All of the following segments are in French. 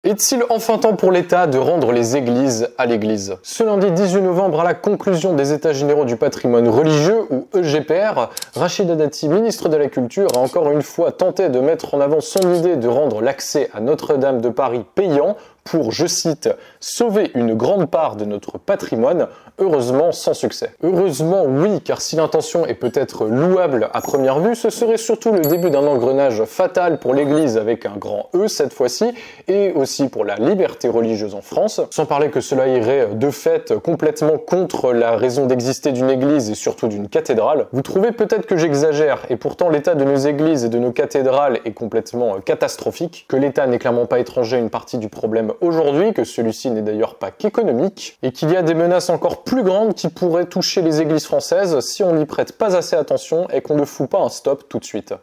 Est-il enfin temps pour l'État de rendre les églises à l'Église? Ce lundi 18 novembre, à la conclusion des États généraux du patrimoine religieux, ou EGPR, Rachida Dati, ministre de la Culture, a encore une fois tenté de mettre en avant son idée de rendre l'accès à Notre-Dame de Paris payant pour, je cite, « sauver une grande part de notre patrimoine », heureusement sans succès. Heureusement oui, car si l'intention est peut-être louable à première vue, ce serait surtout le début d'un engrenage fatal pour l'Église avec un grand E cette fois-ci, et aussi pour la liberté religieuse en France, sans parler que cela irait de fait complètement contre la raison d'exister d'une église et surtout d'une cathédrale. Vous trouvez peut-être que j'exagère, et pourtant l'état de nos églises et de nos cathédrales est complètement catastrophique, que l'État n'est clairement pas étranger à une partie du problème aujourd'hui, que celui-ci n'est d'ailleurs pas qu'économique, et qu'il y a des menaces encore plus grandes qui pourraient toucher les églises françaises si on n'y prête pas assez attention et qu'on ne fout pas un stop tout de suite.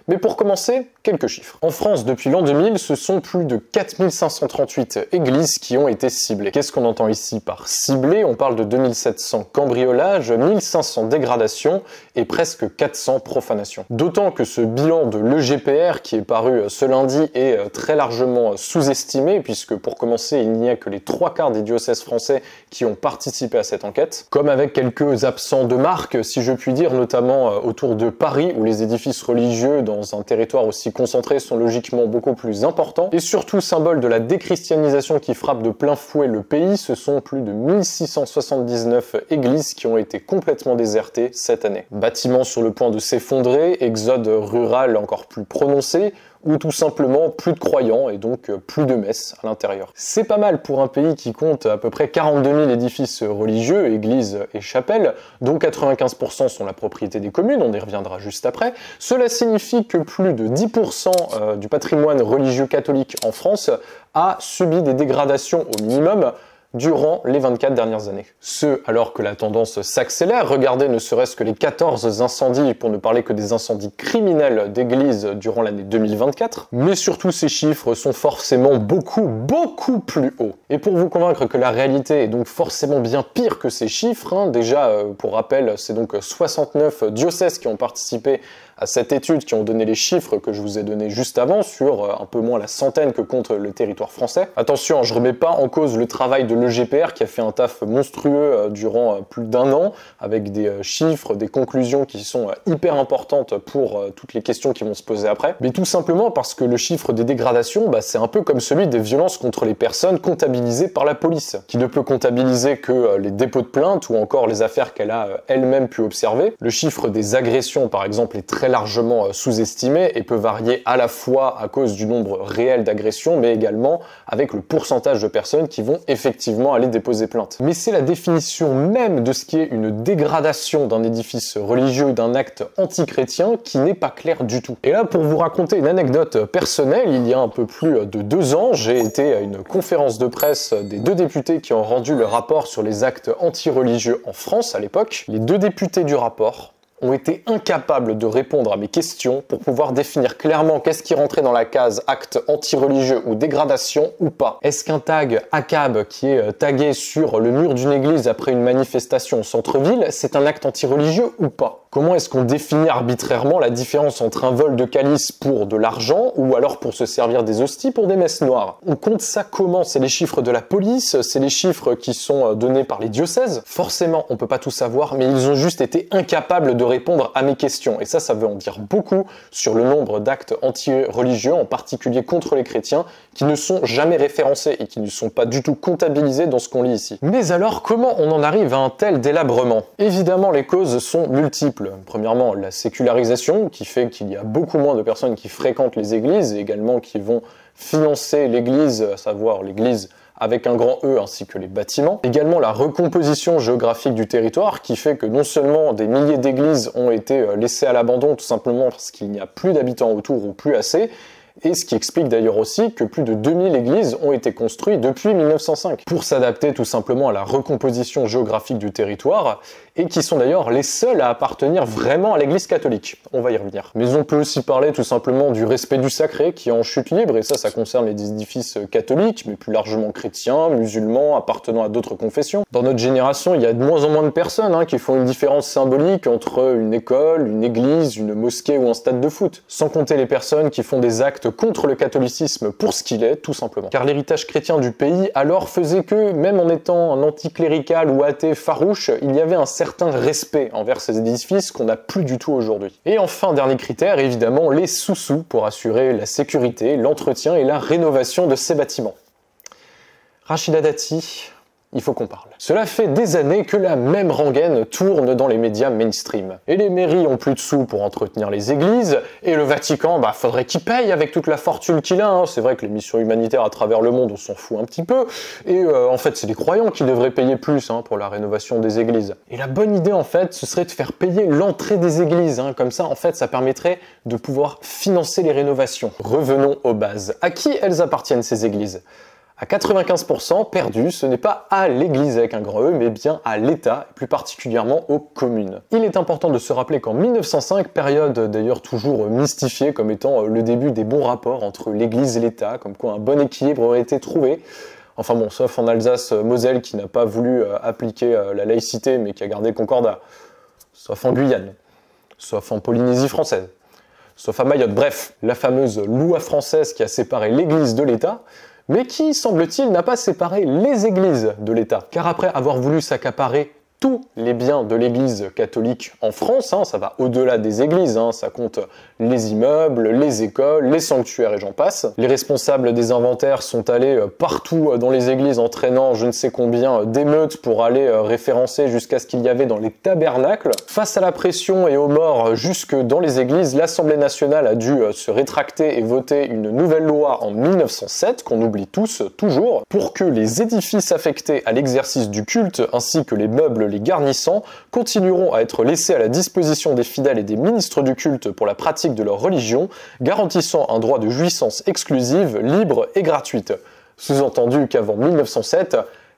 Mais pour commencer, quelques chiffres. En France, depuis l'an 2000, ce sont plus de 4538 églises qui ont été ciblées. Qu'est-ce qu'on entend ici par ciblées? On parle de 2700 cambriolages, 1500 dégradations et presque 400 profanations. D'autant que ce bilan de l'EGPR qui est paru ce lundi est très largement sous-estimé, puisque pour commencer, il n'y a que les 3/4 des diocèses français qui ont participé à cette enquête, comme avec quelques absents de marque, si je puis dire, notamment autour de Paris, où les édifices religieux dans un territoire aussi concentré sont logiquement beaucoup plus importants, et surtout symbole de la déchristianisation qui frappe de plein fouet le pays, ce sont plus de 1679 églises qui ont été complètement désertées cette année. Bâtiments sur le point de s'effondrer, exode rural encore plus prononcé, ou tout simplement plus de croyants et donc plus de messes à l'intérieur. C'est pas mal pour un pays qui compte à peu près 42 000 édifices religieux, églises et chapelles, dont 95% sont la propriété des communes, on y reviendra juste après. Cela signifie que plus de 10% du patrimoine religieux catholique en France a subi des dégradations au minimum durant les 24 dernières années. Ce, alors que la tendance s'accélère, regardez ne serait-ce que les 14 incendies, pour ne parler que des incendies criminels d'églises durant l'année 2024, mais surtout ces chiffres sont forcément beaucoup plus hauts. Et pour vous convaincre que la réalité est donc forcément bien pire que ces chiffres, déjà, pour rappel, c'est donc 69 diocèses qui ont participé à cette étude, qui ont donné les chiffres que je vous ai donnés juste avant, sur un peu moins la centaine que compte le territoire français. Attention, je remets pas en cause le travail de l'EGPR qui a fait un taf monstrueux durant plus d'1 an, avec des chiffres, des conclusions qui sont hyper importantes pour toutes les questions qui vont se poser après, mais tout simplement parce que le chiffre des dégradations, c'est un peu comme celui des violences contre les personnes comptabilisées par la police, qui ne peut comptabiliser que les dépôts de plainte ou encore les affaires qu'elle a elle-même pu observer. Le chiffre des agressions, par exemple, est très largement sous-estimé et peut varier à la fois à cause du nombre réel d'agressions, mais également avec le pourcentage de personnes qui vont effectivement aller déposer plainte. Mais c'est la définition même de ce qui est une dégradation d'un édifice religieux ou d'un acte antichrétien qui n'est pas clair du tout. Et là, pour vous raconter une anecdote personnelle, il y a un peu plus de 2 ans, j'ai été à une conférence de presse des 2 députés qui ont rendu le rapport sur les actes anti-religieux en France à l'époque. Les 2 députés du rapport ont été incapables de répondre à mes questions pour pouvoir définir clairement qu'est-ce qui rentrait dans la case acte anti-religieux ou dégradation ou pas. Est-ce qu'un tag ACAB qui est tagué sur le mur d'une église après une manifestation au centre-ville, c'est un acte anti-religieux ou pas? Comment est-ce qu'on définit arbitrairement la différence entre un vol de calice pour de l'argent ou alors pour se servir des hosties pour des messes noires? On compte ça comment? C'est les chiffres de la police? C'est les chiffres qui sont donnés par les diocèses? Forcément, on peut pas tout savoir, mais ils ont juste été incapables de répondre à mes questions. Et ça veut en dire beaucoup sur le nombre d'actes anti-religieux, en particulier contre les chrétiens, qui ne sont jamais référencés et qui ne sont pas du tout comptabilisés dans ce qu'on lit ici. Mais alors, comment on en arrive à un tel délabrement? Évidemment, les causes sont multiples. Premièrement, la sécularisation, qui fait qu'il y a beaucoup moins de personnes qui fréquentent les églises, et également qui vont financer l'église, à savoir l'église avec un grand E ainsi que les bâtiments. Également la recomposition géographique du territoire qui fait que non seulement des milliers d'églises ont été laissées à l'abandon tout simplement parce qu'il n'y a plus d'habitants autour ou plus assez, et ce qui explique d'ailleurs aussi que plus de 2000 églises ont été construites depuis 1905 pour s'adapter tout simplement à la recomposition géographique du territoire et qui sont d'ailleurs les seuls à appartenir vraiment à l'église catholique. On va y revenir. Mais on peut aussi parler tout simplement du respect du sacré qui est en chute libre, et ça concerne les édifices catholiques, mais plus largement chrétiens, musulmans, appartenant à d'autres confessions. Dans notre génération, il y a de moins en moins de personnes qui font une différence symbolique entre une école, une église, une mosquée ou un stade de foot. Sans compter les personnes qui font des actes contre le catholicisme pour ce qu'il est, tout simplement. Car l'héritage chrétien du pays alors faisait que, même en étant un anticlérical ou athée farouche, il y avait un certain respect envers ces édifices qu'on n'a plus du tout aujourd'hui. Et enfin, dernier critère, évidemment, les sous-sous pour assurer la sécurité, l'entretien et la rénovation de ces bâtiments. Rachida Dati, il faut qu'on parle. Cela fait des années que la même rengaine tourne dans les médias mainstream. Et les mairies ont plus de sous pour entretenir les églises, et le Vatican, faudrait qu'il paye avec toute la fortune qu'il a. C'est vrai que les missions humanitaires à travers le monde, on s'en fout un petit peu, et en fait c'est les croyants qui devraient payer plus pour la rénovation des églises. Et la bonne idée en fait, ce serait de faire payer l'entrée des églises, comme ça en fait ça permettrait de pouvoir financer les rénovations. Revenons aux bases. À qui elles appartiennent ces églises ? À 95% perdu, ce n'est pas à l'Église avec un grand E, mais bien à l'État, plus particulièrement aux communes. Il est important de se rappeler qu'en 1905, période d'ailleurs toujours mystifiée comme étant le début des bons rapports entre l'Église et l'État, comme quoi un bon équilibre aurait été trouvé. Enfin bon, sauf en Alsace-Moselle qui n'a pas voulu appliquer la laïcité, mais qui a gardé le concordat. Sauf en Guyane. Sauf en Polynésie française. Sauf à Mayotte. Bref, la fameuse loi française qui a séparé l'Église de l'État, mais qui, semble-t-il, n'a pas séparé les églises de l'État. Car après avoir voulu s'accaparer tous les biens de l'église catholique en France, ça va au-delà des églises, ça compte les immeubles, les écoles, les sanctuaires et j'en passe. Les responsables des inventaires sont allés partout dans les églises entraînant je ne sais combien d'émeutes pour aller référencer jusqu'à ce qu'il y avait dans les tabernacles. Face à la pression et aux morts jusque dans les églises, l'Assemblée nationale a dû se rétracter et voter une nouvelle loi en 1907, qu'on oublie tous, toujours, pour que les édifices affectés à l'exercice du culte, ainsi que les meubles les garnissants, continueront à être laissés à la disposition des fidèles et des ministres du culte pour la pratique de leur religion, garantissant un droit de jouissance exclusive, libre et gratuite. Sous-entendu qu'avant 1907,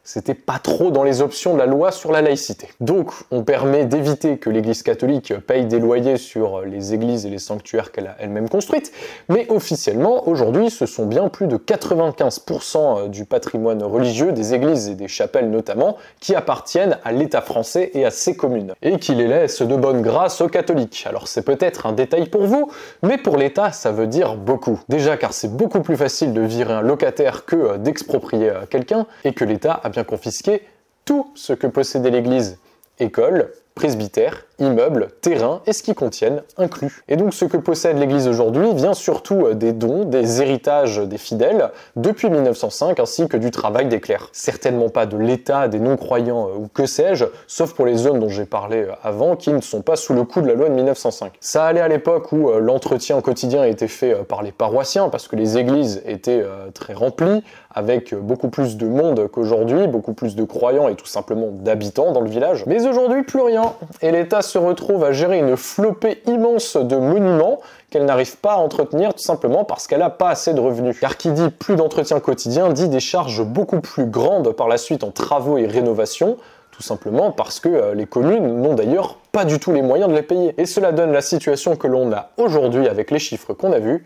c'était pas trop dans les options de la loi sur la laïcité. Donc, on permet d'éviter que l'Église catholique paye des loyers sur les églises et les sanctuaires qu'elle a elle-même construites, mais officiellement, aujourd'hui, ce sont bien plus de 95% du patrimoine religieux, des églises et des chapelles notamment, qui appartiennent à l'État français et à ses communes, et qui les laissent de bonne grâce aux catholiques. Alors c'est peut-être un détail pour vous, mais pour l'État, ça veut dire beaucoup. Déjà car c'est beaucoup plus facile de virer un locataire que d'exproprier quelqu'un, et que l'État a bien confisqué tout ce que possédait l'Église, écoles, presbytères, immeubles, terrains et ce qu'ils contiennent inclus. Et donc ce que possède l'Église aujourd'hui vient surtout des dons, des héritages des fidèles depuis 1905 ainsi que du travail des clercs. Certainement pas de l'État, des non-croyants ou que sais-je, sauf pour les zones dont j'ai parlé avant qui ne sont pas sous le coup de la loi de 1905. Ça allait à l'époque où l'entretien quotidien était fait par les paroissiens parce que les églises étaient très remplies avec beaucoup plus de monde qu'aujourd'hui, beaucoup plus de croyants et tout simplement d'habitants dans le village. Mais aujourd'hui, plus rien. Et l'État se retrouve à gérer une flopée immense de monuments qu'elle n'arrive pas à entretenir tout simplement parce qu'elle n'a pas assez de revenus. Car qui dit plus d'entretien quotidien dit des charges beaucoup plus grandes par la suite en travaux et rénovations, tout simplement parce que les communes n'ont d'ailleurs pas du tout les moyens de les payer. Et cela donne la situation que l'on a aujourd'hui avec les chiffres qu'on a vus.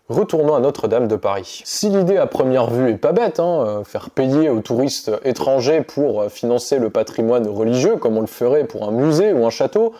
Retournons à Notre-Dame de Paris. Si l'idée à première vue est pas bête, faire payer aux touristes étrangers pour financer le patrimoine religieux, comme on le ferait pour un musée ou un château,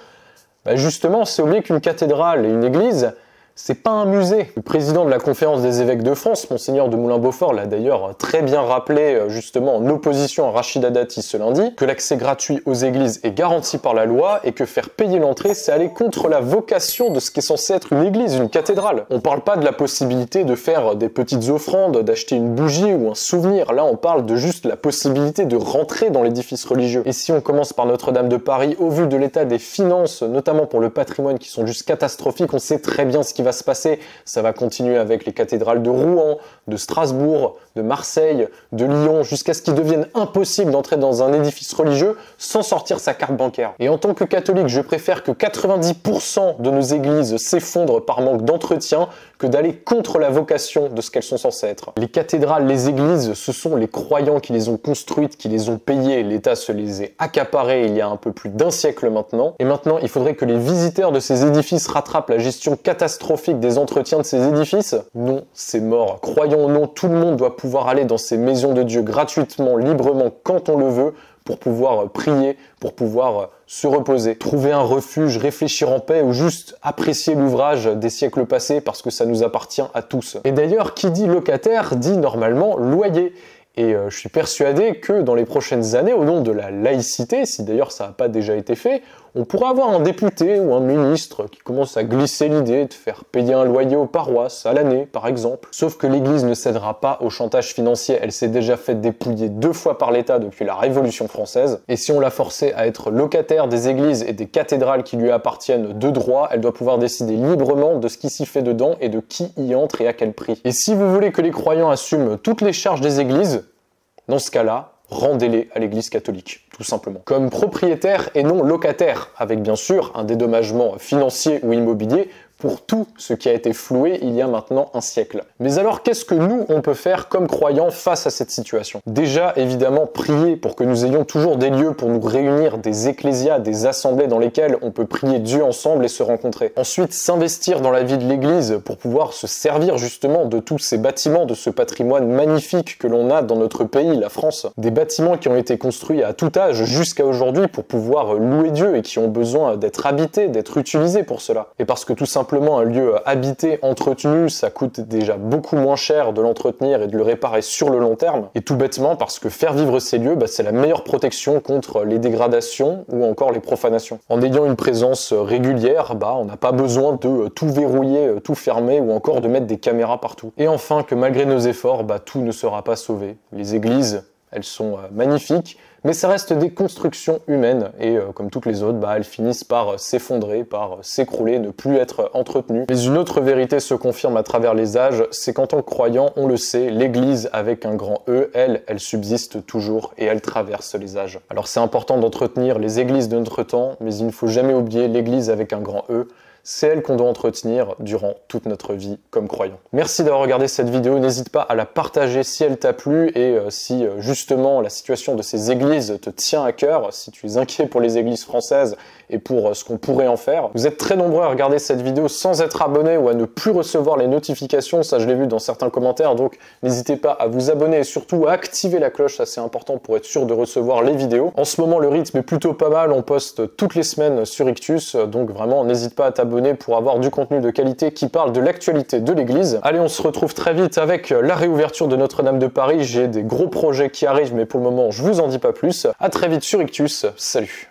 justement, c'est oublier qu'une cathédrale et une église, c'est pas un musée. Le président de la Conférence des évêques de France, Monseigneur de Moulin-Beaufort, l'a d'ailleurs très bien rappelé justement en opposition à Rachida Dati ce lundi, que l'accès gratuit aux églises est garanti par la loi et que faire payer l'entrée, c'est aller contre la vocation de ce qui est censé être une église, une cathédrale. On parle pas de la possibilité de faire des petites offrandes, d'acheter une bougie ou un souvenir. Là, on parle de juste la possibilité de rentrer dans l'édifice religieux. Et si on commence par Notre-Dame de Paris, au vu de l'état des finances, notamment pour le patrimoine qui sont juste catastrophiques, on sait très bien ce qui va se passer. Ça va continuer avec les cathédrales de Rouen, de Strasbourg, de Marseille, de Lyon, jusqu'à ce qu'il devienne impossible d'entrer dans un édifice religieux sans sortir sa carte bancaire. Et en tant que catholique, je préfère que 90% de nos églises s'effondrent par manque d'entretien que d'aller contre la vocation de ce qu'elles sont censées être. Les cathédrales, les églises, ce sont les croyants qui les ont construites, qui les ont payées. L'État se les a accaparées il y a un peu plus d'un siècle maintenant. Et maintenant, il faudrait que les visiteurs de ces édifices rattrapent la gestion catastrophique des entretiens de ces édifices? Non, c'est mort. Croyons ou non, tout le monde doit pouvoir aller dans ces maisons de Dieu gratuitement, librement, quand on le veut, pour pouvoir prier, pour pouvoir se reposer, trouver un refuge, réfléchir en paix ou juste apprécier l'ouvrage des siècles passés parce que ça nous appartient à tous. Et d'ailleurs, qui dit locataire dit normalement loyer. Et je suis persuadé que dans les prochaines années, au nom de la laïcité, si d'ailleurs ça n'a pas déjà été fait, on pourra avoir un député ou un ministre qui commence à glisser l'idée de faire payer un loyer aux paroisses à l'année, par exemple. Sauf que l'Église ne cédera pas au chantage financier, elle s'est déjà fait dépouiller 2 fois par l'État depuis la Révolution française. Et si on l'a forcée à être locataire des églises et des cathédrales qui lui appartiennent de droit, elle doit pouvoir décider librement de ce qui s'y fait dedans et de qui y entre et à quel prix. Et si vous voulez que les croyants assument toutes les charges des églises, dans ce cas-là, rendez-les à l'Église catholique, tout simplement. Comme propriétaire et non locataire, avec bien sûr un dédommagement financier ou immobilier pour tout ce qui a été floué il y a maintenant un siècle. Mais alors, qu'est-ce que nous, on peut faire comme croyants face à cette situation? Déjà, évidemment, prier pour que nous ayons toujours des lieux pour nous réunir, des ecclésias, des assemblées dans lesquelles on peut prier Dieu ensemble et se rencontrer. Ensuite, s'investir dans la vie de l'Église pour pouvoir se servir justement de tous ces bâtiments, de ce patrimoine magnifique que l'on a dans notre pays, la France. Des bâtiments qui ont été construits à tout âge jusqu'à aujourd'hui pour pouvoir louer Dieu et qui ont besoin d'être habités, d'être utilisés pour cela. Et parce que tout simplement, un lieu habité, entretenu, ça coûte déjà beaucoup moins cher de l'entretenir et de le réparer sur le long terme. Et tout bêtement parce que faire vivre ces lieux, c'est la meilleure protection contre les dégradations ou encore les profanations. En ayant une présence régulière, on n'a pas besoin de tout verrouiller, tout fermer ou encore de mettre des caméras partout. Et enfin, que malgré nos efforts, tout ne sera pas sauvé. Les églises, elles sont magnifiques, mais ça reste des constructions humaines et comme toutes les autres, elles finissent par s'effondrer, par s'écrouler, ne plus être entretenues. Mais une autre vérité se confirme à travers les âges, c'est qu'en tant que croyant, on le sait, l'Église avec un grand E, elle subsiste toujours et elle traverse les âges. Alors c'est important d'entretenir les églises de notre temps, mais il ne faut jamais oublier l'Église avec un grand E. C'est elle qu'on doit entretenir durant toute notre vie comme croyant. Merci d'avoir regardé cette vidéo, n'hésite pas à la partager si elle t'a plu et si justement la situation de ces églises te tient à cœur, si tu es inquiet pour les églises françaises et pour ce qu'on pourrait en faire. Vous êtes très nombreux à regarder cette vidéo sans être abonné ou à ne plus recevoir les notifications, ça je l'ai vu dans certains commentaires, donc n'hésitez pas à vous abonner et surtout à activer la cloche, ça c'est important pour être sûr de recevoir les vidéos. En ce moment le rythme est plutôt pas mal, on poste toutes les semaines sur Ictus, donc vraiment n'hésite pas à t'abonner pour avoir du contenu de qualité qui parle de l'actualité de l'église. Allez, on se retrouve très vite avec la réouverture de Notre-Dame de Paris. J'ai des gros projets qui arrivent, mais pour le moment, je vous en dis pas plus. À très vite sur Ictus. Salut!